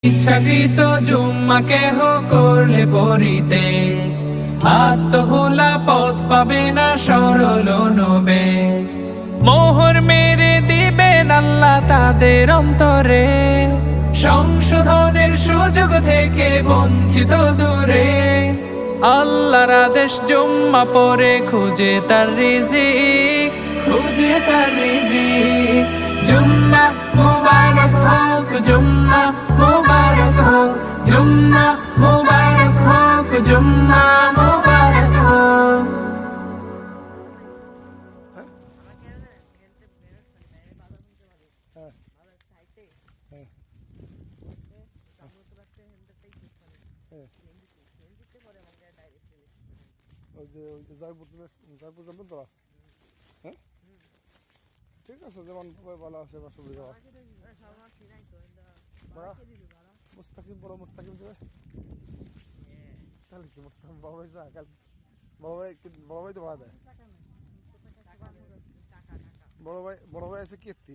ইচ্ছাকৃত জুম্মা কেহ করলে পড়িতে আত্মভোলা পথ পাবে না সরল নবে। মোহর মেরে দিবেন আল্লাহ তাদের অন্তরে, সংশোধনের সুযোগ থেকে বঞ্চিত দূরে। আল্লাহর আদেশ জুম্মা পরে খুঁজে তার রিজিক, খুঁজে তার রিজিক। জুম্মা মুবারক হোক, জুম্মা মুবারক হোক, জুম্মা মুবারক হোক, জুম্মা মুবারক হোক। জয়পুর যাবেন তো? হ্যাঁ, ঠিক আছে, যেমন ভালো আছে বা সুবিধা। মুস্তাকিম, বড় মুস্তাকিম দেবে তাহলে কি? বড় ভাই না, বড় ভাই তো ভাড়া দেয়। বড় ভাই আছে কীর্তি।